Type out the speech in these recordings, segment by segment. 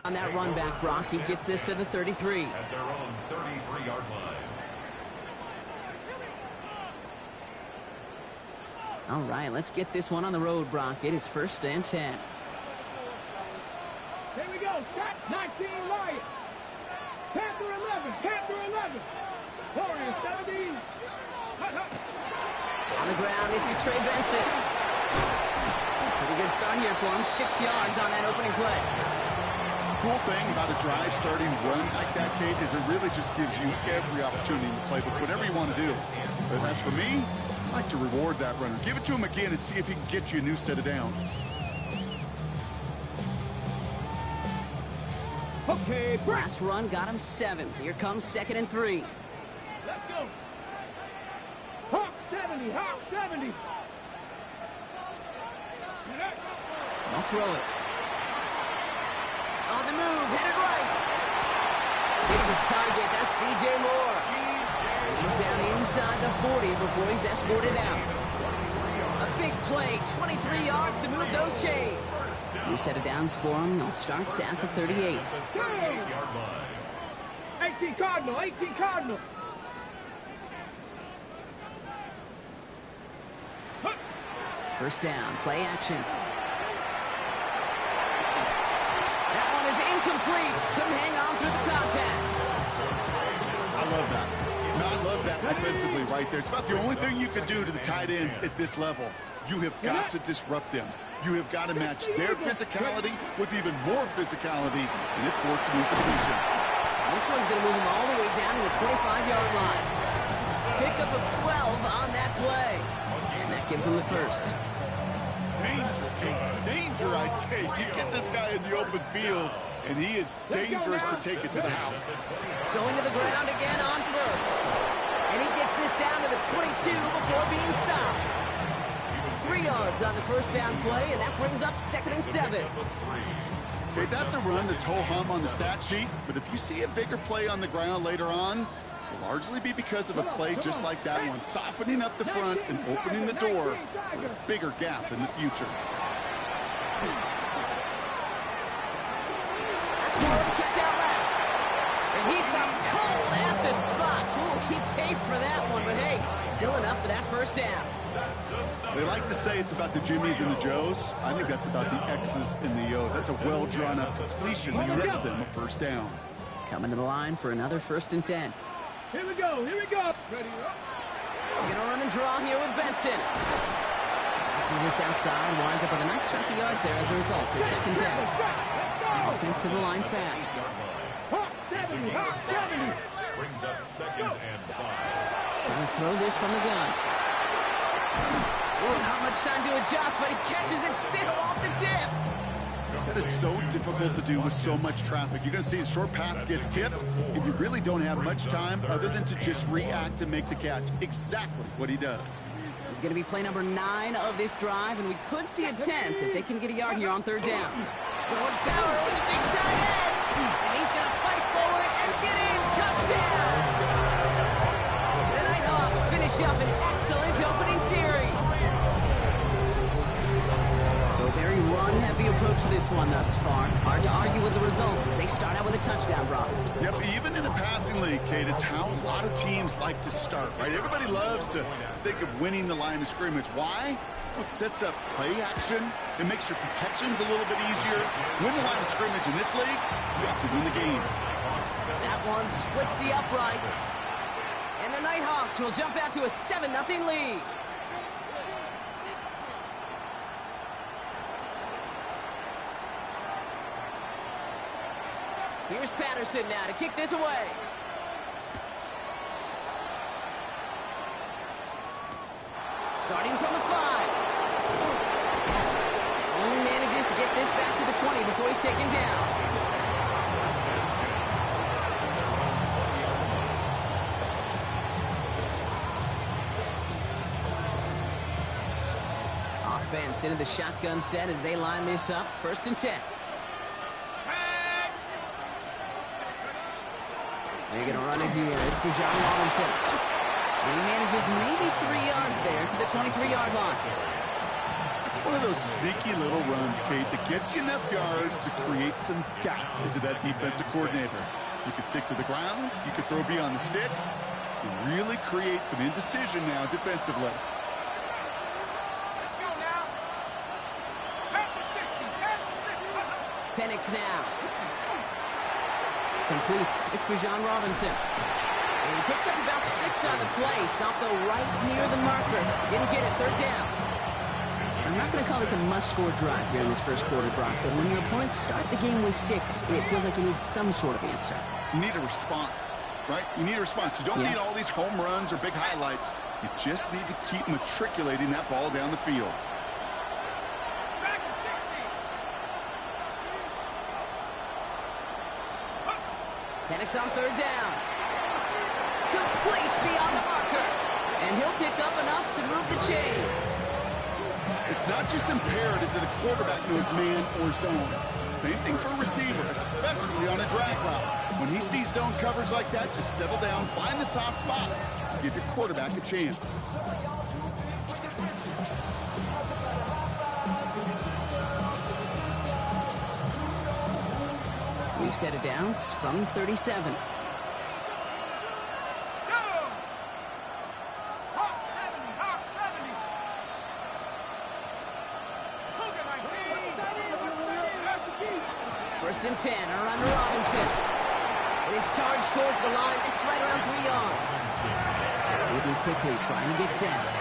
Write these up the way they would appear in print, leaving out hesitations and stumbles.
On that run back, Brock, he gets this to the 33. At their own 33-yard line. All right, let's get this one on the road, Brock. It is 1st and 10. Here we go. Set 19 Lions. Panther 11. Panther 11. Warriors 17. On the ground, this is Trey Benson. Pretty good start here for him. 6 yards on that opening play. Cool thing about a drive starting run like that, Kate, is it really just gives you every opportunity in the playbook, whatever you want to do. But as for me, I like to reward that runner. Give it to him again and see if he can get you a new set of downs. Okay, last run got him 7. Here comes 2nd and 3. Let's go. Hawk 70. Hawk 70. I'll throw it. On the move, headed right. Gets his target, that's DJ Moore. He's down inside the 40 before he's escorted out. A big play, 23 yards to move those chains. New set of downs for him. They'll start at the 38. 18 Cardinal, 18 Cardinal. First down, play action. That one is incomplete. Couldn't hang on through the contact. I love that. I love that defensively right there. It's about the only thing you can do to the tight ends at this level. You have got to disrupt them. You have got to match their physicality with even more physicality, and it forces an incompletion. This one's going to move him all the way down to the 25-yard line. Pickup of 12 on that play. And that gives him the first. Danger, King. Danger, I say. You get this guy in the open field, and he is dangerous to take it to the house. Going to the ground again on first. And he gets this down to the 22 before being stopped. 3 yards on the first down play, and that brings up 2nd and 7. Okay, that's a run that's ho-hum on the stat sheet, but if you see a bigger play on the ground later on, it'll largely be because of a play just like that one, softening up the front and opening the door for a bigger gap in the future. That's Moore kicked out left. And he stopped cold at the spot. We'll keep pace for that one, but hey, still enough for that first down. They like to say it's about the Jimmies and the Joes. I think that's about the X's and the O's. That's a well-drawn-up completion that nets them a first down. Coming to the line for another 1st and 10. Here we go. Here we go. Ready up. We're going to run and draw here with Benson. Passes this outside, winds up with a nice chunk of yards there as a result. It's 2nd down. Offense to the line fast. Hawk 70. Hawk 70. Brings up 2nd and 5. Going to throw this from the gun. Oh, not much time to adjust, but he catches it still off the tip. That is so difficult to do with so much traffic. You're going to see a short pass gets tipped, and you really don't have much time other than to just react and make the catch. Exactly what he does. This is going to be play number 9 of this drive, and we could see a 10th if they can get a yard here on 3rd down. Going Bauer with a big tight end, and he's going to fight forward and get in. Touchdown! The Nighthawks finish up an excellent opening series. So a very run-heavy approach to this one thus far. Hard to argue with the results as they start out with a touchdown, Brock. Yep, even in a passing league, Kate, it's how a lot of teams like to start, right? Everybody loves to think of winning the line of scrimmage. Why? Well, it sets up play action. It makes your protections a little bit easier. Win the line of scrimmage in this league, you have to win the game. That one splits the uprights. And the Nighthawks will jump out to a 7-0 lead. Here's Patterson now to kick this away. Starting from the 5. Only manages to get this back to the 20 before he's taken down. Offense into the shotgun set as they line this up. 1st and 10. They're going to run it here. It's Bijan Robinson. And he manages maybe 3 yards there to the 23-yard line. It's One of those sneaky little runs, Kate, that gets you enough yards to create some doubt into that defensive coordinator. You could stick to the ground, you could throw beyond the sticks, and really create some indecision now defensively. Let's go now. Back to 60. Back to 60. Penix now. Complete. It's Bijan Robinson. And he picks up about 6 on the play. Stopped though right near the marker. Didn't get it. Third down. I'm not going to call this a must-score drive here in this first quarter, Brock, but when your opponents start the game with 6, it feels like you need some sort of answer. You need a response, right? You need a response. You don't need all these home runs or big highlights. You just need to keep matriculating that ball down the field. Back to 60. Penix on third down. Complete beyond the marker. And he'll pick up enough to move the chains. It's not just imperative that a quarterback knows man or zone. Same thing for a receiver, especially on a drag route. When he sees zone coverage like that, just settle down, find the soft spot, and give your quarterback a chance. We've set it down from 37. First and 10, around to Robinson. It is charged towards the line. It's right around 3 yards. Moving quickly, trying to get set. 4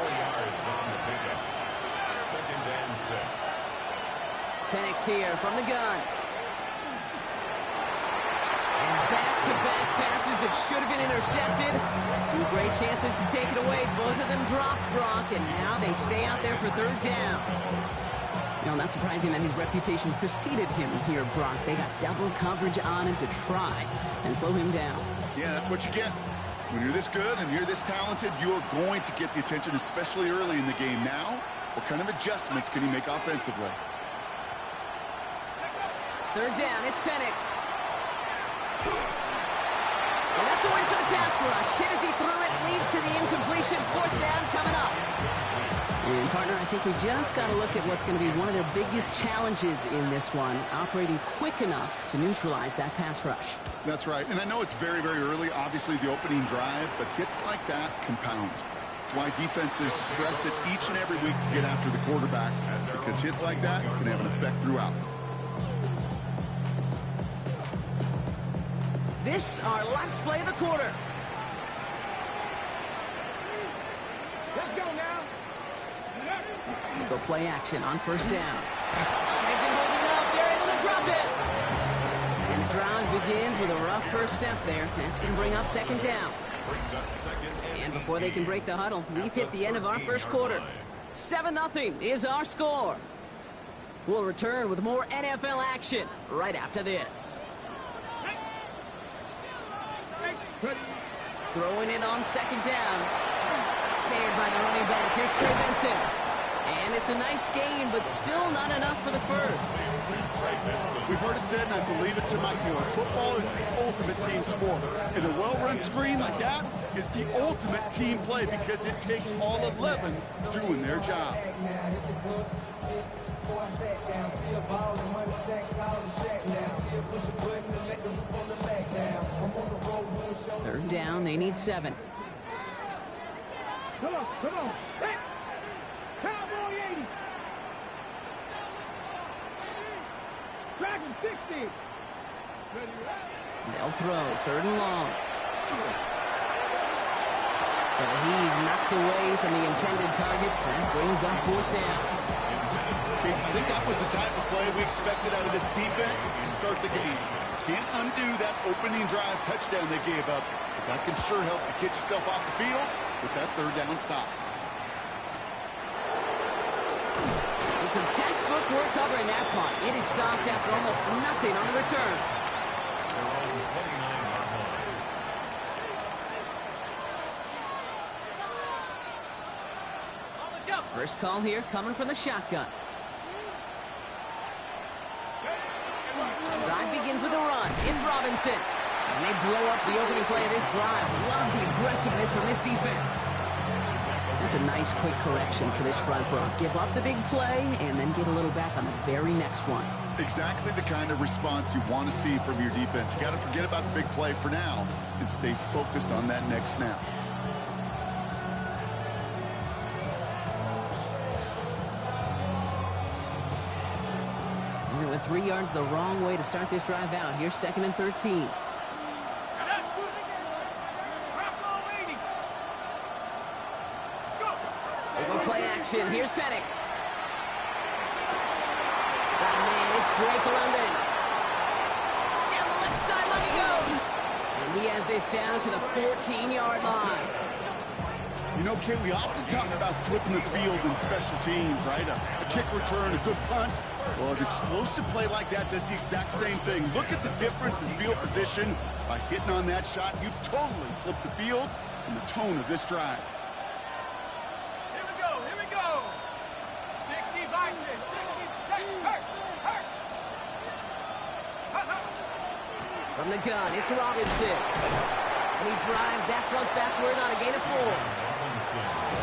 yards on the pickup. Second and 6. Penix here from the gun. And back-to-back passes that should have been intercepted. 2 great chances to take it away. Both of them dropped, Brock, and now they stay out there for third down. You know, not surprising that his reputation preceded him here, Brock. They got double coverage on him to try and slow him down. Yeah, that's what you get. When you're this good and you're this talented, you're going to get the attention, especially early in the game. Now, what kind of adjustments can he make offensively? Third down, it's Penix. And that's a win for the pass rush. Hit as he threw it, leads to the incompletion. Fourth down coming up. And, partner, I think we just got to look at what's going to be one of their biggest challenges in this one, operating quick enough to neutralize that pass rush. That's right. And I know it's very, very early, obviously, the opening drive, but hits like that compound. That's why defenses stress it each and every week to get after the quarterback, because hits like that can have an effect throughout. This, our last play of the quarter. Let's go now. Go play action on first down. Isn't holding up. They're able to drop it. And the drive begins with a rough first step there. That's going to bring up second down. And before they can break the huddle, we've hit the end of our first quarter. 7-0 is our score. We'll return with more NFL action right after this. Throwing it on second down. Snared by the running back. Here's Trey Benson. And it's a nice gain, but still not enough for the first. We've heard it said, and I believe it to my core, football is the ultimate team sport. And a well-run screen like that is the ultimate team play because it takes all 11 doing their job. Third down, they need 7. Come on. Hey. Cowboy 80. Dragon 60. They'll throw, third and long. So he's knocked away from the intended targets. That brings up fourth down. I think that was the type of play we expected out of this defense to start the game. Can't undo that opening drive touchdown they gave up. But that can sure help to get yourself off the field with that third down stop. It's a textbook work covering that punt. It is stopped after almost nothing on the return. Their own 29-yard line. First call here coming from the shotgun. Drive begins with a run. It's Robinson. And they blow up the opening play of this drive. Love the aggressiveness from this defense. That's a nice quick correction for this front row. Give up the big play and then get a little back on the very next one. Exactly the kind of response you want to see from your defense. You got to forget about the big play for now and stay focused on that next snap. And they went 3 yards the wrong way to start this drive out. Here's 2nd and 13. They go play action. Here's Penix. Got a man. It's Drake London. Down the left sideline he goes. And he has this down to the 14-yard line. You know, Kate, we often talk about flipping the field in special teams, right? A kick return, a good punt. Well, an explosive play like that does the exact same thing. Look at the difference in field position. By hitting on that shot, you've totally flipped the field and the tone of this drive. Here we go. 60 vices, 60, hurt. From the gun, it's Robinson. And he drives that front backward on a gain of 4.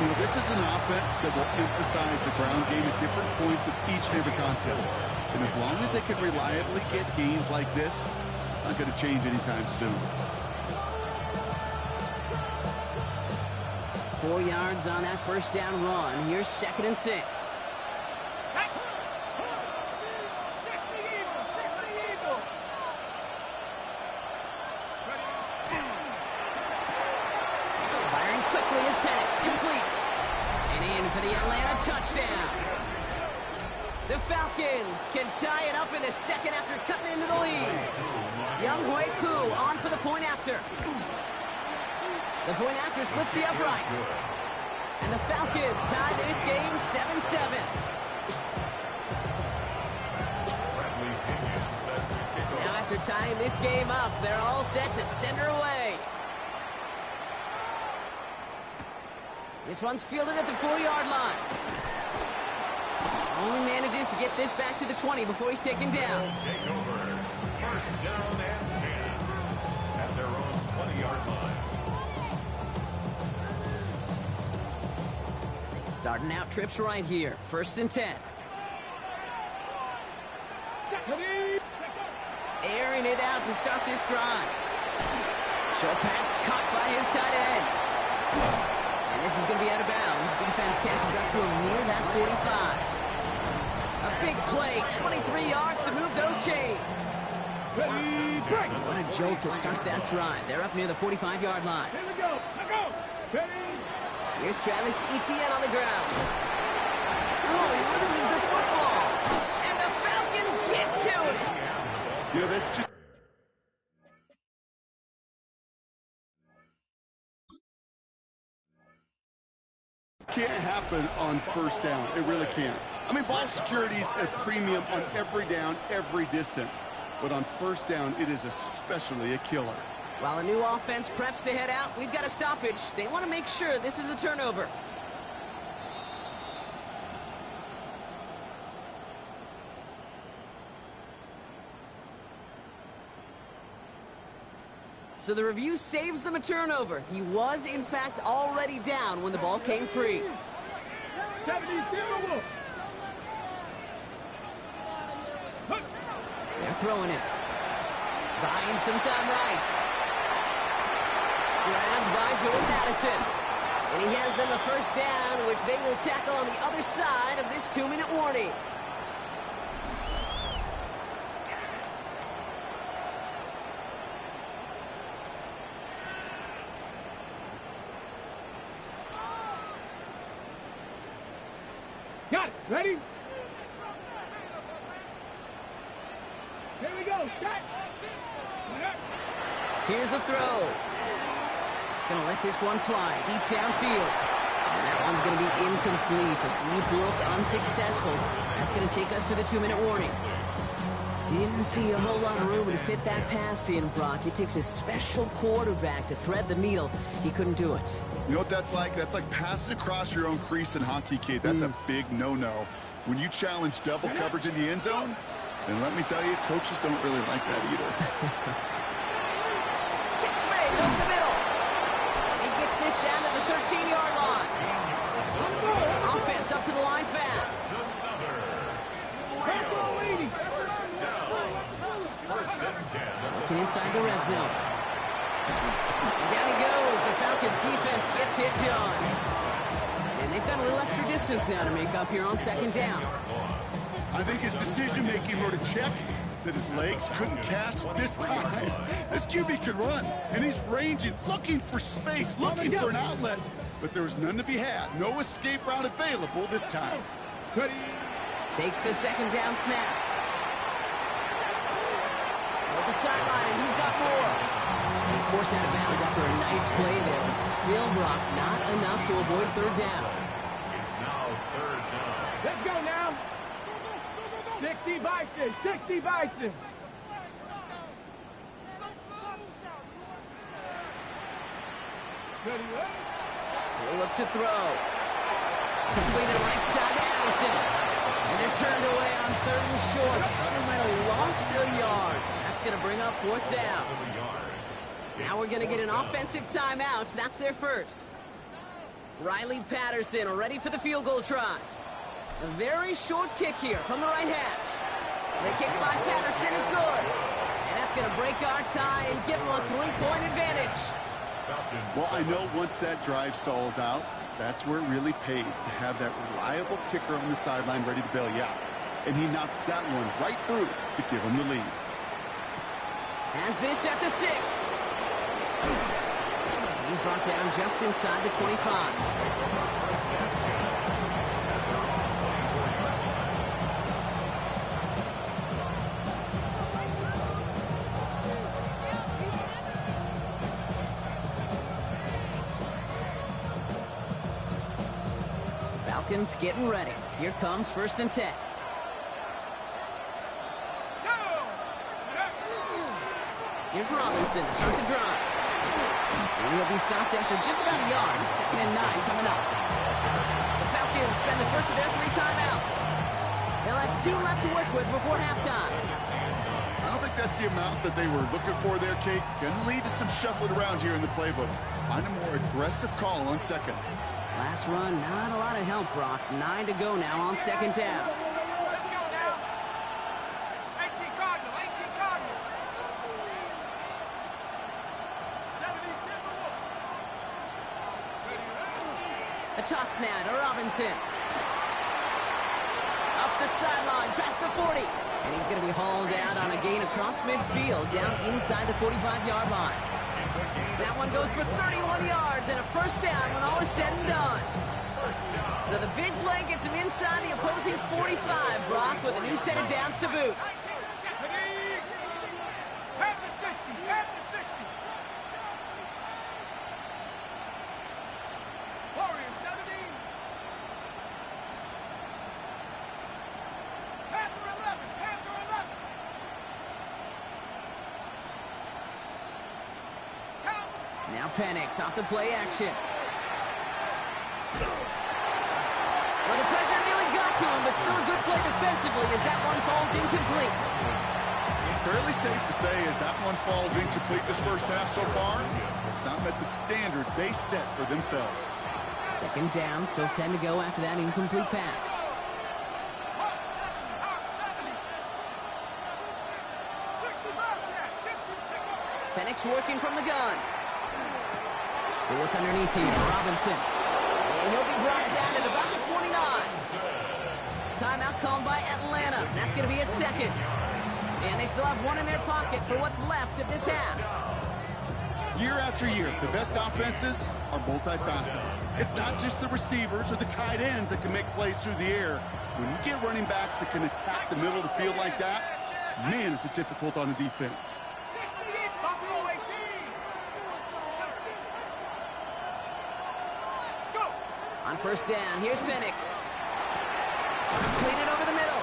You know, this is an offense that will emphasize the ground game at different points of each and every contest. And as long as they can reliably get games like this, it's not going to change anytime soon. 4 yards on that first down run. Here's 2nd and 6. Firing quickly is Penix, complete. And in for the Atlanta touchdown. The Falcons can tie it up in the second after cutting into the lead. Young Hui Koo on for the point after. The point after splits the upright. And the Falcons tie this game 7-7. Now after tying this game up, they're all set to send her away. This one's fielded at the 4-yard line. Only manages to get this back to the 20 before he's taken down. Take over. First down and 10 at their own 20-yard line. Starting out trips right here. 1st and 10. Airing it out to start this drive. Short pass caught by his tight end. And this is going to be out of bounds. Defense catches up to him near that 45. A big play, 23 yards to move those chains. What a jolt to start that drive. They're up near the 45-yard line. Here we go. Here's Travis Etienne on the ground. Oh, he loses the football. And the Falcons get to it. You know, this just... can't happen on first down. It really can't. I mean, ball security is a premium on every down, every distance. But on first down, it is especially a killer. While a new offense preps to head out, we've got a stoppage. They want to make sure this is a turnover. So the review saves them a turnover. He was, in fact, already down when the ball came free. They're throwing it. Buying some time right. Grabbed by Jordan Addison. And he has them a first down, which they will tackle on the other side of this 2-minute warning. Got it. Ready? Here we go. Set. Here's a throw. Gonna let this one fly deep downfield. And that one's gonna be incomplete. A deep look, unsuccessful. That's gonna take us to the 2-minute warning. Didn't see a whole lot of room to fit that pass in, Brock. It takes a special quarterback to thread the needle. He couldn't do it. You know what that's like? That's like passing across your own crease in hockey, kid. That's a big no-no. When you challenge double coverage in the end zone, then let me tell you, coaches don't really like that either. Catch made over the middle. And he gets this down to the 13-yard line. up to the line fast. Looking inside the red zone. Down he goes. The Falcons defense gets it done. And they've got a little extra distance now to make up here on second down. I think his decision-making wrote a check that his legs couldn't catch this time. This QB can run, and he's ranging, looking for space, looking for an outlet. But there was none to be had. No escape route available this time. Takes the second down snap. At the sideline, and he's got more. He's forced out of bounds after a nice play there, but still, Brock, not enough to avoid third down. It's now third down. Let's go now. 60 Bison, 60 Bison. He'll look to throw. Completed right side to Allison. And they're turned away on third and short. Actually might have lost a yard. That's going to bring up fourth down. Now we're going to get an offensive timeout. That's their first. Riley Patterson ready for the field goal try. A very short kick here from the right hash. The kick by Patterson is good. And that's going to break our tie and give them a 3-point advantage. Well, I know once that drive stalls out, that's where it really pays to have that reliable kicker on the sideline ready to bail you out. And he knocks that one right through to give him the lead. Has this at the 6. He's brought down just inside the 25. Falcons getting ready. Here comes 1st and 10. Here's Robinson to start the drive. And he'll be stopped after just about a yard. 2nd and 9 coming up. The Falcons spend the first of their 3 timeouts. They'll have 2 left to work with before halftime. I don't think that's the amount that they were looking for there, Kate. Going to lead to some shuffling around here in the playbook. Find a more aggressive call on second. Last run, not a lot of help, Brock. 9 to go now on second down. Let's go now. 18 Cardinal, 18 Cardinal. 70 A toss now to Robinson. Up the sideline, past the 40. And he's going to be hauled out on a gain across midfield, down inside the 45-yard line. That one goes for 31 yards and a first down when all is said and done. So the big play gets him inside the opposing 45, Brock, with a new set of downs to boot. Half the 60, half the 60. Warriors 70. Panther 11, Panther 11. Now Penix off the play action. Well, the pressure nearly got to him, but still a good play defensively as that one falls incomplete. Fairly safe to say as that one falls incomplete this first half so far, it's not met the standard they set for themselves. 2nd down, still 10 to go after that incomplete pass. Penix working from the gun. They look underneath here. Robinson. And he'll be brought down at about the 29. Timeout called by Atlanta. That's going to be at 2nd. And they still have 1 in their pocket for what's left of this half. Year after year, the best offenses are multifaceted. It's not just the receivers or the tight ends that can make plays through the air. When you get running backs that can attack the middle of the field like that, man, is it difficult on the defense. On 1st down, here's Penix. Completed over the middle.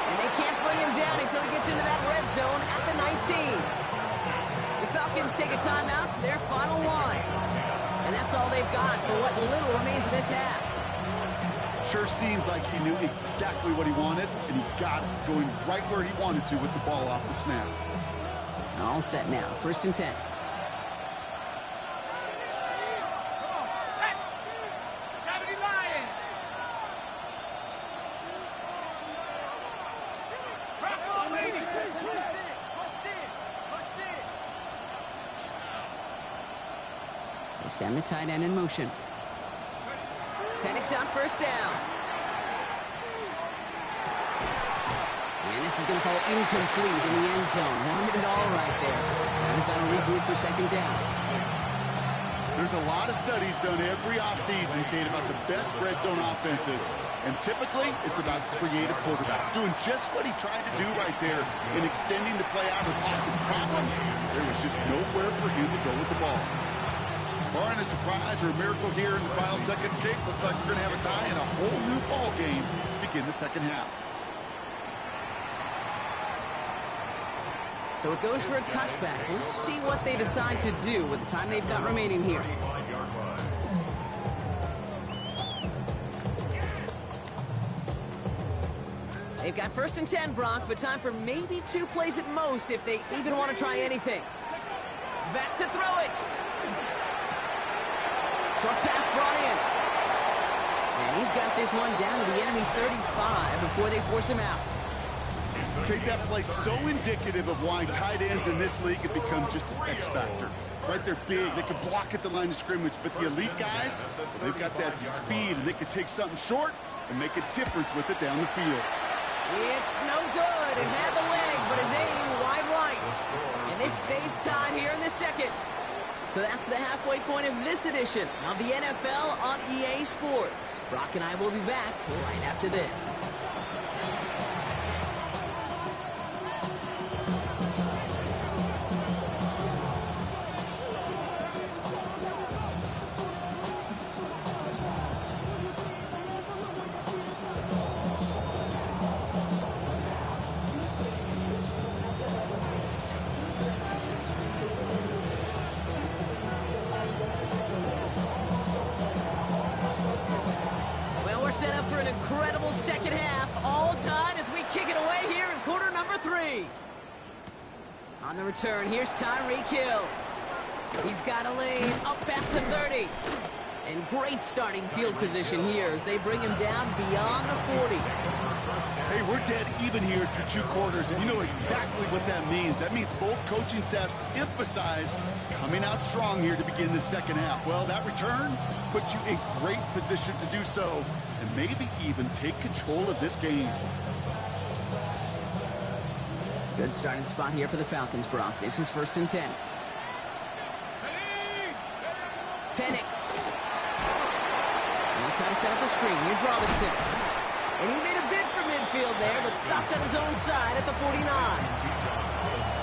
And they can't bring him down until he gets into that red zone at the 19. The Falcons take a timeout to their final 1. And that's all they've got for what little remains of this half. Sure seems like he knew exactly what he wanted, and he got it, going right where he wanted to with the ball off the snap. All set now, 1st and 10. They send the tight end in motion. Penix on first down. And this is going to fall incomplete in the end zone. Wanted it all right there. Now we've got to regroup for second down. There's a lot of studies done every offseason, Kate, about the best red zone offenses. And typically, it's about creative quarterbacks doing just what he tried to do right there in extending the play out of the pocket. The problem is there was just nowhere for him to go with the ball. Barring a surprise or a miracle here in the final seconds, Kate, looks like we're going to have a tie and a whole new ball game to begin the second half. So it goes for a touchback. Let's see what they decide to do with the time they've got remaining here. They've got 1st and 10, Brock, but time for maybe 2 plays at most if they even want to try anything. Back to throw it. Short pass brought in. And he's got this one down to the enemy 35 before they force him out. Okay, that play's so indicative of why tight ends in this league have become just an X factor. Right, they're big, they can block at the line of scrimmage, but the elite guys, they've got that speed, and they can take something short and make a difference with it down the field. It's no good. It had the leg, but his aim wide right. And this stays tied here in the second. So that's the halfway point of this edition of the NFL on EA Sports. Brock and I will be back right after this. Set up for an incredible second half, all tied as we kick it away here in quarter number 3. On the return, here's Tyreek Hill. He's got a lane up past the 30. And great starting field position here as they bring him down beyond the 40. Hey, we're dead even here through 2 quarters, and you know exactly what that means. That means both coaching staffs emphasize coming out strong here to begin the second half. Well, that return puts you in great position to do so, and maybe even take control of this game. Good starting spot here for the Falcons, Brock. This is 1st and 10. Penix. He'll kind of set up the screen. Here's Robinson. And he made a bid for midfield there, but stopped on his own side at the 49.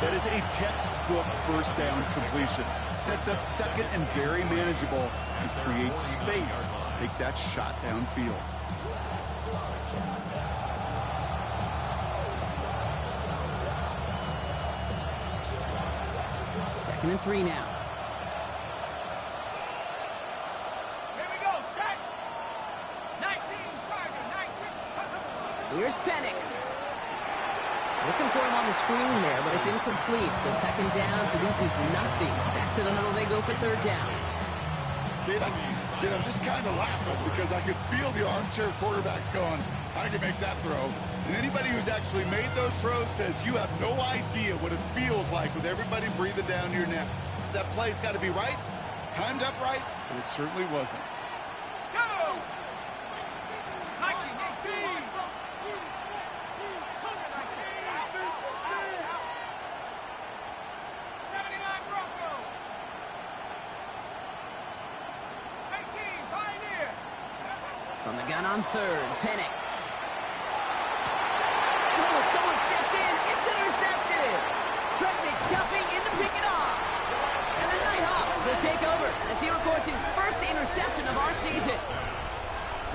That is a textbook first down completion. Sets up second and very manageable and creates space to take that shot downfield. Second and 3 now. Here's Penix. Looking for him on the screen there, but it's incomplete. So second down produces nothing. Back to the huddle they go for 3rd down. Kid, I'm just kind of laughing because I could feel the armchair quarterbacks going, how'd you make that throw? And anybody who's actually made those throws says you have no idea what it feels like with everybody breathing down your neck. That play's got to be right, timed up right, and it certainly wasn't. Go! From the gun on 3rd, Penix. Oh, someone stepped in. It's intercepted. Fred McDuffie in to pick it off. And the Nighthawks will take over as he records his first interception of our season.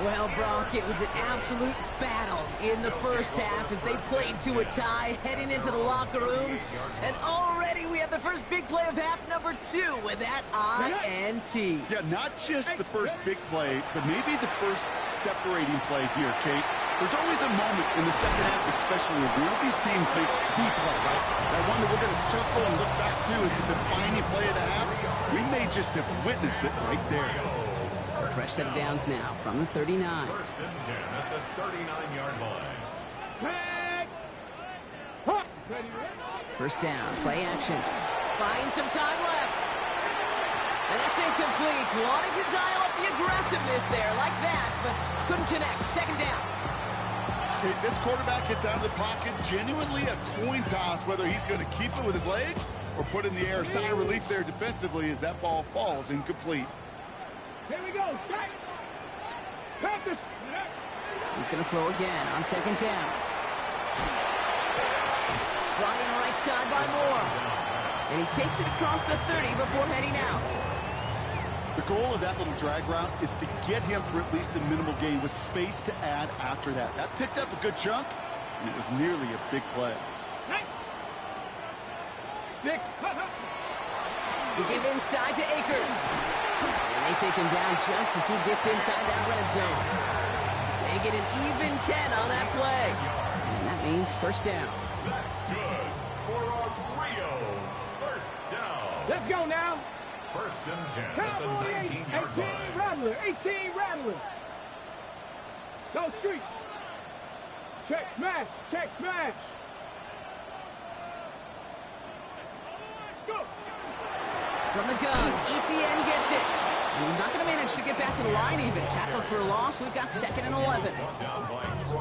Well, Brock, it was an absolute battle in the first half as they played to a tie, heading into the locker rooms. And already we have the first big play of half number 2 with that INT. Yeah, not just the first big play, but maybe the first separating play here, Kate. There's always a moment in the second half, especially when one of these teams makes the play, right? That one that we're going to circle and look back to as the defining play of the half. We may just have witnessed it right there. So fresh set of downs now from the 39. 1st and 10 at the 39-yard line. First down, play action. Find some time left. And that's incomplete. Wanting to dial up the aggressiveness there like that, but couldn't connect. Second down. Okay, this quarterback gets out of the pocket, genuinely a coin toss whether he's going to keep it with his legs or put it in the air. Sigh of relief there defensively as that ball falls incomplete. Here we go. Strike. Panthers. He's going to throw again on second down. Flying right side by Moore. And he takes it across the 30 before heading out. The goal of that little drag route is to get him for at least a minimal gain with space to add after that. That picked up a good chunk, and it was nearly a big play. 6. We give inside to Akers. And they take him down just as he gets inside that red zone. They get an even 10 on that play. And that means first down. That's good for a Rio first down. Let's go now. First and 10 at Count the on the 19-yard 18 line. Rattler. 18 Rattler. Go street. Check smash. Check smash. Let's go. From the gun, ETN gets it. And he's not going to manage to get back to the line even. Tackled for a loss. We've got second and 11.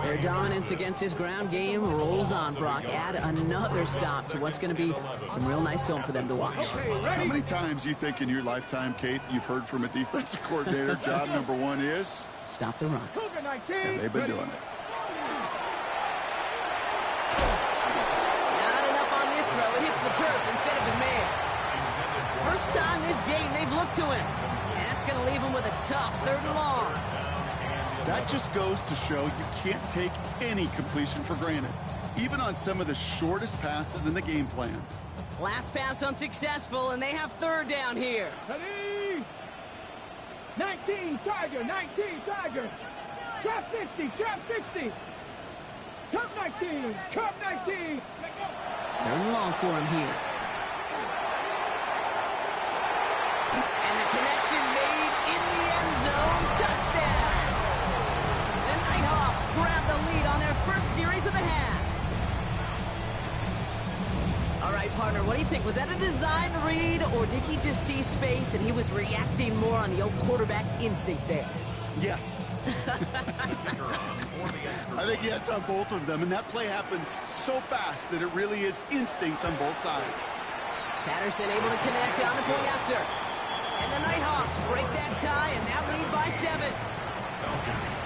Their dominance against his ground game rolls on, Brock. Add another stop to what's going to be some real nice film for them to watch. Okay, How ready? many times you think in your lifetime, Kate, you've heard from a defensive coordinator, job number one is? Stop the run. Cougar 19. And they've been ready. doing it. Not enough on this throw. It hits the turf instead of his man. First time this game they've looked to him. And that's going to leave him with a tough third and long. That just goes to show you can't take any completion for granted, even on some of the shortest passes in the game plan. Last pass unsuccessful, and they have third down here. Ready? 19 Tiger. 19 Tiger. Trap 60. Trap 60. Cup 19. Cup 19. Third and long for him here. And the connection made in the end zone. Touchdown! The Nighthawks grab the lead on their first series of the half. All right, partner, what do you think? Was that a design read, or did he just see space and he was reacting more on the old quarterback instinct there? Yes. I think yes on both of them, and that play happens so fast that it really is instincts on both sides. Patterson able to connect on the point after. And the Nighthawks break that tie and now lead by 7. Falcons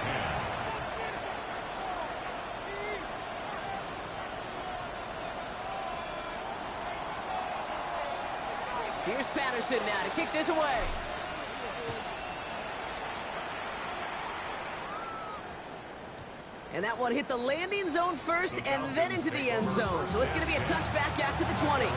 10. Here's Patterson now to kick this away. And that one hit the landing zone first and then into the end zone. So it's going to be a touchback out to the 20.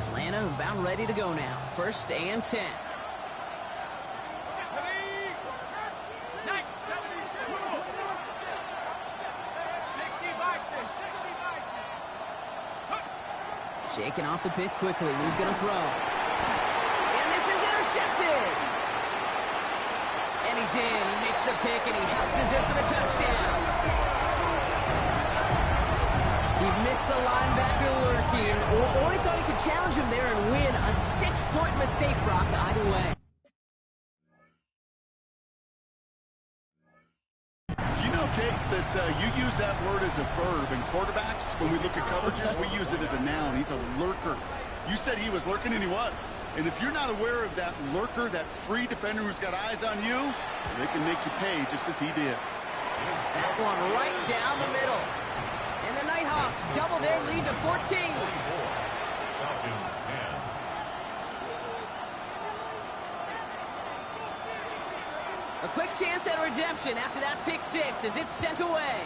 Atlanta about ready to go now. First and 10. Shaking off the pick quickly. Who's going to throw? And this is intercepted. And he's in. He makes the pick, and he houses it for the touchdown. He missed the linebacker lurking, or he thought he could challenge him there and win. A 6-point mistake, Brock, either way. Do you know, Kate, that you use that word as a verb in quarterbacks? When we look at coverages, we use it as a noun. He's a lurker. You said he was lurking, and he was. And if you're not aware of that lurker, that free defender who's got eyes on you, they can make you pay just as he did. That one right down the middle. And the Nighthawks double their lead to 14. Falcons 10. A quick chance at redemption after that pick six as it's sent away.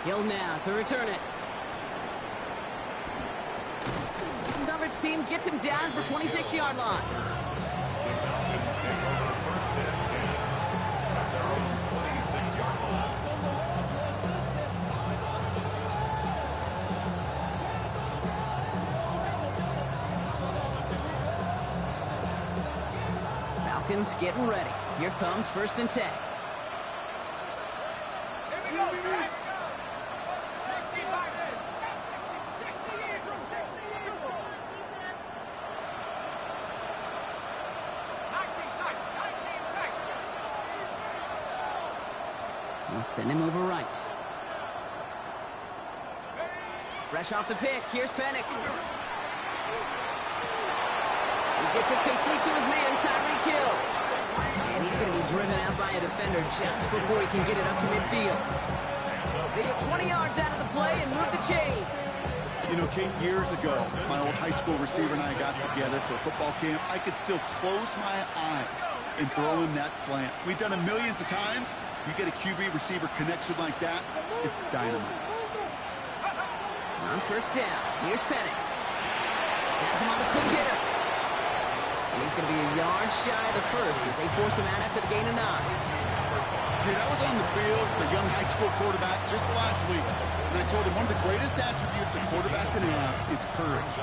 Hill now to return it. Coverage team gets him down for 26-yard line. The Falcons take over first and 10 at their own 26-yard line. Falcons getting ready. Here comes 1st and 10. They'll send him over right. Fresh off the pick, here's Penix. He gets it complete to his man, Tyreek Hill. And he's going to be driven out by a defender just before he can get it up to midfield. They get 20 yards out of the play and move the chains. You know, Kate, years ago, my old high school receiver and I got together for a football camp. I could still close my eyes and throw him that slant. We've done it millions of times. You get a QB-receiver connection like that, it's dynamite. On 1st down, here's Penix. Has him on the quick hitter. And he's going to be a yard shy of the first as they force him out after the gain of 9. Dude, I was on the field, the young high school quarterback, just last week. And I told him one of the greatest attributes a quarterback can have is courage.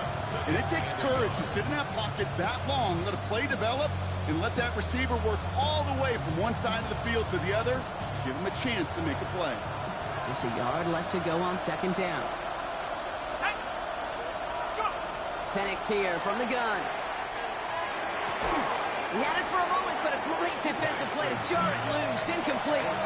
And it takes courage to sit in that pocket that long, let a play develop, and let that receiver work all the way from one side of the field to the other. Give him a chance to make a play. Just a yard left to go on 2nd down. Penix here from the gun. He had it for a moment, but a great defensive play to jar it loose. Incomplete.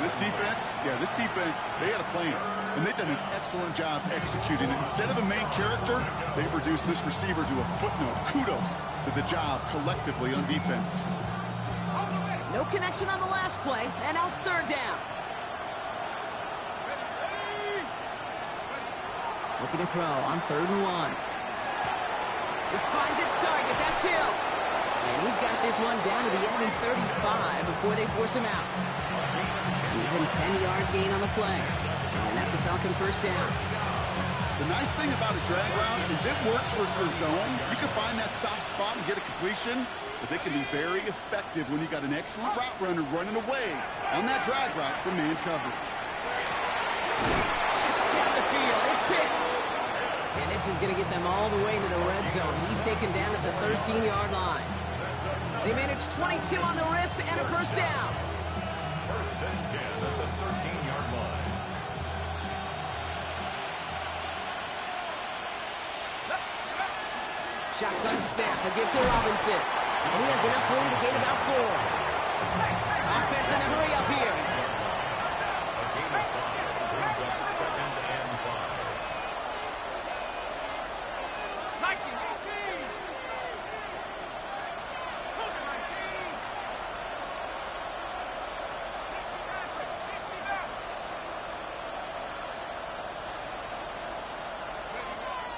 This defense, they had a plan. And they've done an excellent job executing it. Instead of a main character, they've reduced this receiver to a footnote. Kudos to the job collectively on defense. No connection on the last play, and now it's 3rd down. Looking to throw on 3rd and 1. This finds its target. That's Hill. And he's got this one down to the enemy 35 before they force him out. Even 10-yard gain on the play. And that's a Falcon 1st down. The nice thing about a drag route is it works versus zone. You can find that soft spot and get a completion, but they can be very effective when you got an excellent route runner running away on that drag route from man coverage. Down the field, it's Pitts. And this is going to get them all the way to the red zone. He's taken down at the 13-yard line. They managed 22 on the rip and a 1st down. 1st and 10 at the 13-yard line. Shotgun snap, a give to Robinson. And he has enough room to gain about 4. Offense in the hurry up here. A gain of 5 brings up 2nd and 5.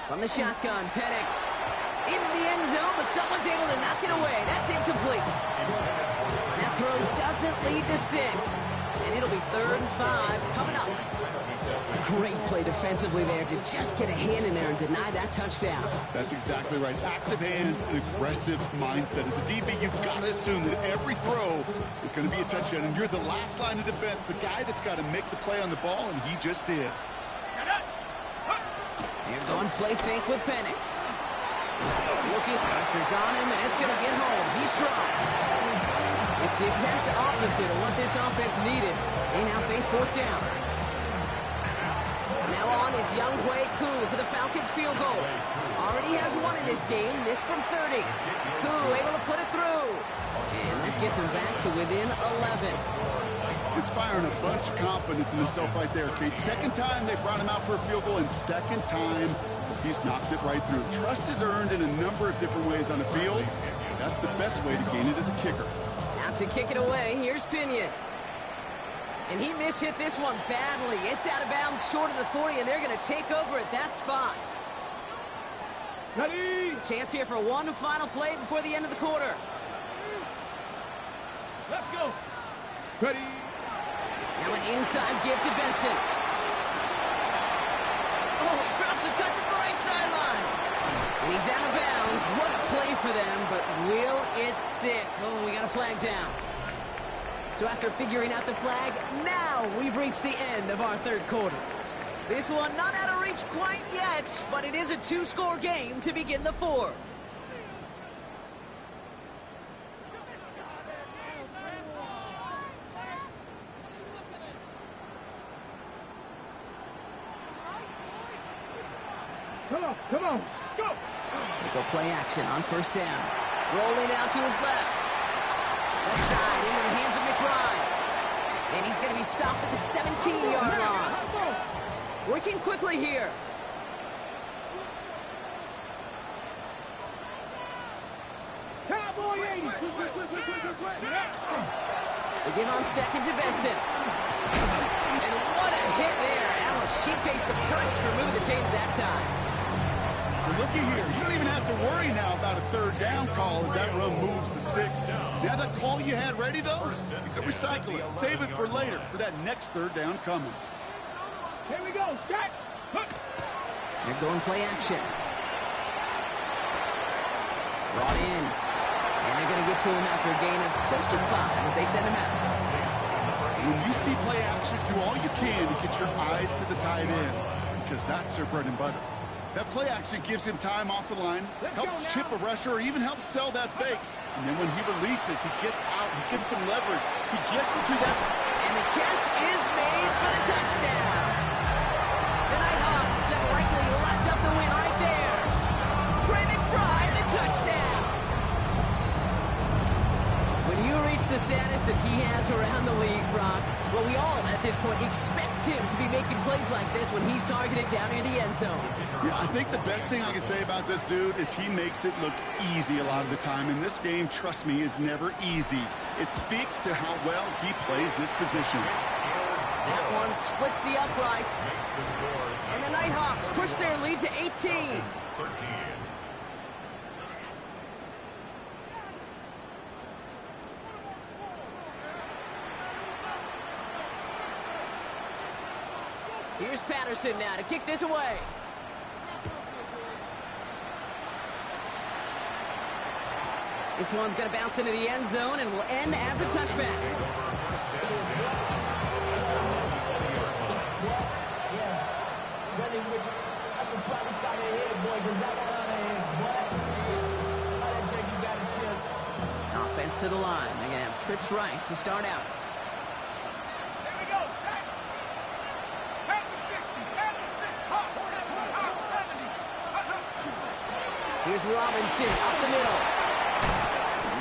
From the shotgun, Penix into the end zone, but someone's able to knock it away. That's incomplete. That throw doesn't lead to 6, and it'll be 3rd and 5 coming up. Great play defensively there to just get a hand in there and deny that touchdown. That's exactly right. Active hands and aggressive mindset. As a DB, you've got to assume that every throw is going to be a touchdown, and you're the last line of defense, the guy that's got to make the play on the ball, and he just did. They're going play fake with Penix. Looking, pressure's on him, and it's going to get home. He's dropped. It's the exact opposite of what this offense needed. They now face 4th down. Now on is Younghoe Koo for the Falcons field goal. Already has 1 in this game, this from 30. Koo able to put it through. And that gets him back to within 11. Inspiring a bunch of confidence in himself right there, Kate. 2nd time they brought him out for a field goal, and 2nd time he's knocked it right through. Trust is earned in a number of different ways on the field. That's the best way to gain it as a kicker. Now to kick it away, here's Pinion. And he mishit this one badly. It's out of bounds short of the 40, and they're going to take over at that spot. Ready? Chance here for one final play before the end of the quarter. Let's go. Ready? Now an inside give to Benson. Oh, he drops a cut to the right sideline. And he's out of bounds. What a play for them, but will it stick? Oh, we got a flag down. So after figuring out the flag, now we've reached the end of our 3rd quarter. This one not out of reach quite yet, but it is a 2-score game to begin the 4th. Come on. Go. They go play action on first down. Rolling out to his left. Left side into the hands of McBride. And he's going to be stopped at the 17-yard line. Working quickly here. Cowboy 80. They give on second to Benson. And what a hit there. Alex, she faced the price for moving the chains that time. Well, looky here. You don't even have to worry now about a third down call as that run moves the sticks. Now that call you had ready, though, you can recycle it. Save it for later for that next third down coming. Here we go. Jack. They're going play action. Brought in. And they're going to get to him after a gain of close to 5 as they send him out. When you see play action, do all you can to get your eyes to the tight end because that's their bread and butter. That play action gives him time off the line, helps chip a rusher, or even helps sell that fake. And then when he releases, he gets out, he gets some leverage. He gets to that. And the catch is made for the touchdown. The Nighthawks have likely locked up the win right there. Trey McBride, the touchdown. When you reach the status that he has around the league, Brock, well, we all, at this point, expect him to be making plays like this when he's targeted down near the end zone. Yeah, I think the best thing I can say about this dude is he makes it look easy a lot of the time. And this game, trust me, is never easy. It speaks to how well he plays this position. That one splits the uprights. And the Nighthawks push their lead to 18. Here's Patterson now to kick this away. This one's going to bounce into the end zone and will end as a touchback. Offense to the line. They're going to have trips right to start out. Here's Robinson up the middle.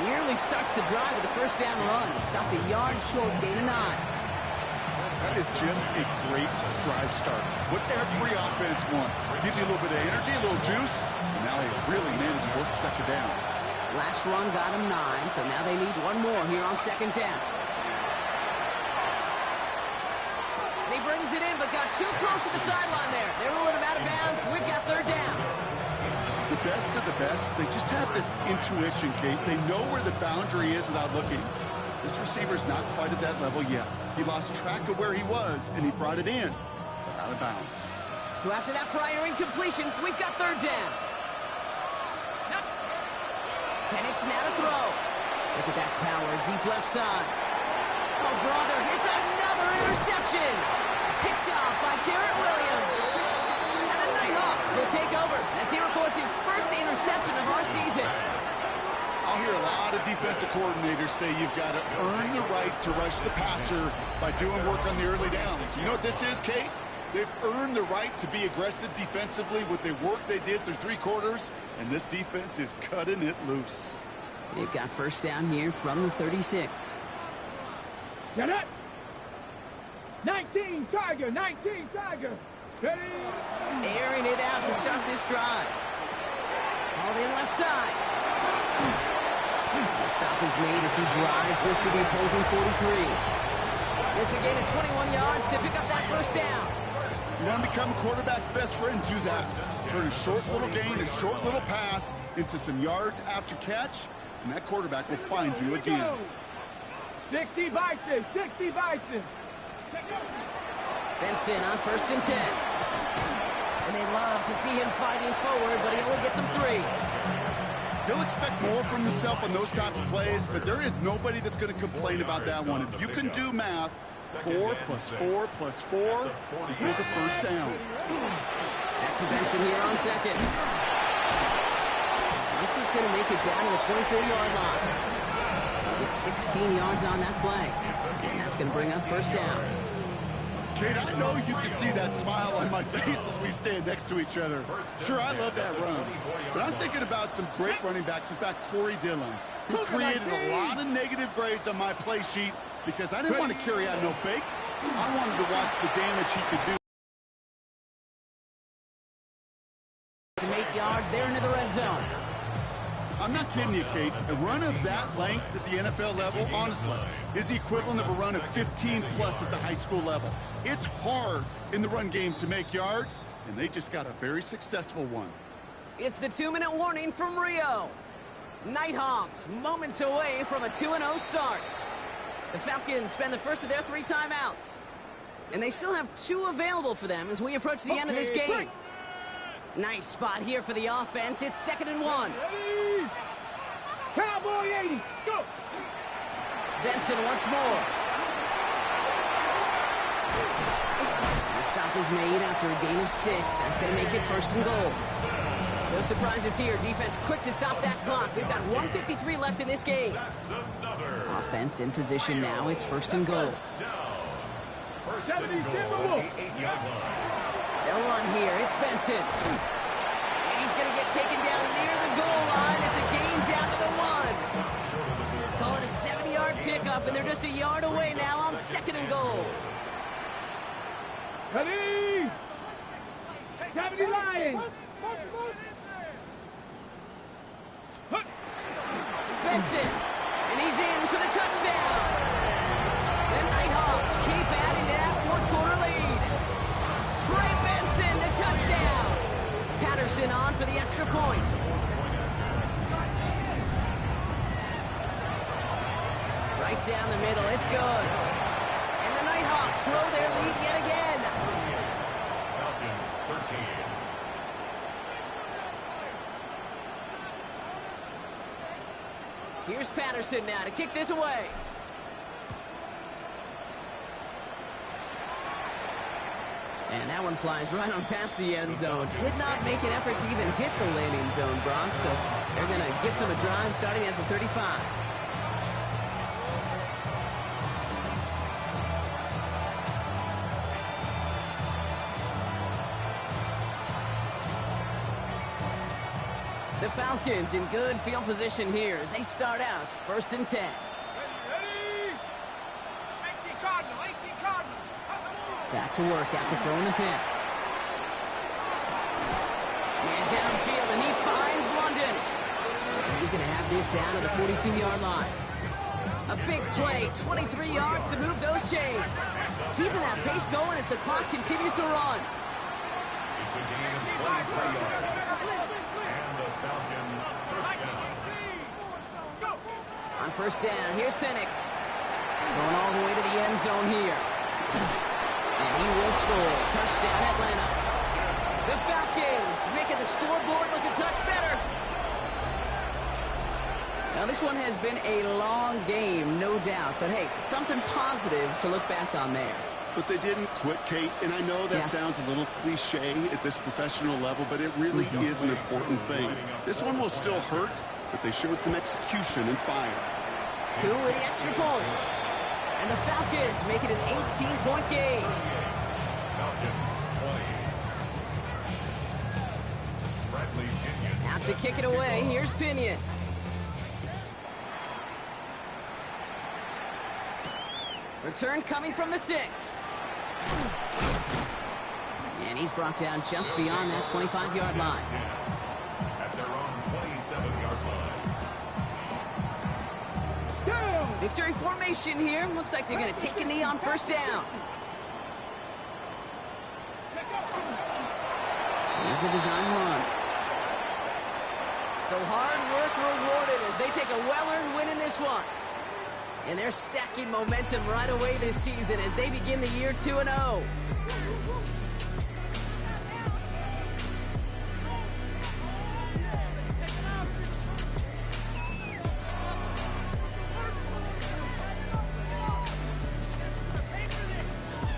Nearly starts the drive with a first down run. Stopped a yard short, gain of 9. That is just a great drive start. What every offense wants. Gives you a little bit of energy, a little juice, and now a really manageable second down. Last run got him 9, so now they need one more here on second down. And he brings it in, but got too close to the sideline there. They're ruling him out of bounds. We've got third down. The best of the best, they just have this intuition, Kate. They know where the boundary is without looking. This receiver's not quite at that level yet. He lost track of where he was, and he brought it in, but out of bounds. So after that prior incompletion, we've got third down. Penix now to throw. Look at that power, deep left side. Oh, brother, it's another interception. Picked off by Garrett Williams. And the Nighthawks will take over as he records his first interception of our season. I'll hear a lot of defensive coordinators say you've got to earn the right to rush the passer by doing work on the early downs. You know what this is, Kate? They've earned the right to be aggressive defensively with the work they did through 3 quarters, and this defense is cutting it loose. They've got first down here from the 36. Get it. 19 Tiger, 19 Tiger. Ready? Airing it out to start this drive. All in left side. The stop is made as he drives this to the opposing 43. It's a gain of 21 yards to pick up that first down. You want to become a quarterback's best friend, do that. Turn a short little gain, a short little pass into some yards after catch, and that quarterback will find you again. 60 Bison, 60 Bison. Benson on first and 10. And they love to see him fighting forward, but he only gets them 3. He'll expect more from himself on those type of plays, but there is nobody that's going to complain about that one. If you can do math, 4 plus 4 plus 4 equals a first down. Back to Benson here on second. This is going to make it down to the 24-yard line. He gets 16 yards on that play, and that's going to bring up first down. Kate, I know you can see that smile on my face as we stand next to each other. Sure, I love that run, but I'm thinking about some great running backs. In fact, Corey Dillon, who created a lot of negative grades on my play sheet because I didn't want to carry out no fake. I wanted to watch the damage he could do. Some 8 yards there into the red zone. I'm not kidding you, Kate. A run of that length at the NFL level, honestly, is the equivalent of a run of 15-plus at the high school level. It's hard in the run game to make yards, and they just got a very successful one. It's the 2-minute warning from Rio. Nighthawks moments away from a 2-0 start. The Falcons spend the first of their 3 timeouts. And they still have 2 available for them as we approach the end of this game. Quick. Nice spot here for the offense. It's 2nd and 1. Ready. Cowboy 80. Let's go. Benson once more. The stop is made after a gain of 6. That's going to make it 1st and goal. No surprises here. Defense quick to stop that clock. We've got 1:53 left in this game. Offense in position now. It's 1st and goal. 70 Timberwolves. They'll run here. It's Benson. And he's going to get taken down near the goal line. It's a gain down to the 1. Call it a 70-yard pickup, and they're just a yard away now on 2nd and goal. Ready. 70 Lions. Benson. And he's in for the touchdown. The Nighthawks keep adding to that 4th quarter lead. Trey Benson, the touchdown. Patterson on for the extra point. Right down the middle, it's good. And the Nighthawks grow their lead yet again. Falcons 13. Here's Patterson now to kick this away. And that one flies right on past the end zone. Did not make an effort to even hit the landing zone, Brock, so they're going to gift him a drive starting at the 35. The Falcons in good field position here as they start out 1st and 10. Ready. 18 Cardinals. 18 Cardinals. Back to work after throwing the pick. Man downfield, and he finds London. He's going to have this down to the 42-yard line. A big play, 23 yards to move those chains. Keeping that pace going as the clock continues to run. It's a gain of 23 yards. And the Falcons first down. On 1st down, here's Penix. Going all the way to the end zone here. And he will score. Touchdown, Atlanta. The Falcons making the scoreboard look a touch better. Now, this one has been a long game, no doubt. But, hey, something positive to look back on there. But they didn't quit, Kate, and I know that sounds a little cliche at this professional level, but it really is an important thing. This one will still hurt, but they showed some execution and fire. Who with the extra point? And the Falcons make it an 18-point game. Falcons 20. Bradley Pinion. Out to kick it away. Here's Pinion. Return coming from the 6. And he's brought down just beyond that 25-yard line. At their own 27-yard line. Down. Victory formation here. Looks like they're going to take a knee on 1st down. Here's a design run. So hard work rewarded as they take a well-earned win in this one. And they're stacking momentum right away this season as they begin the year 2-0.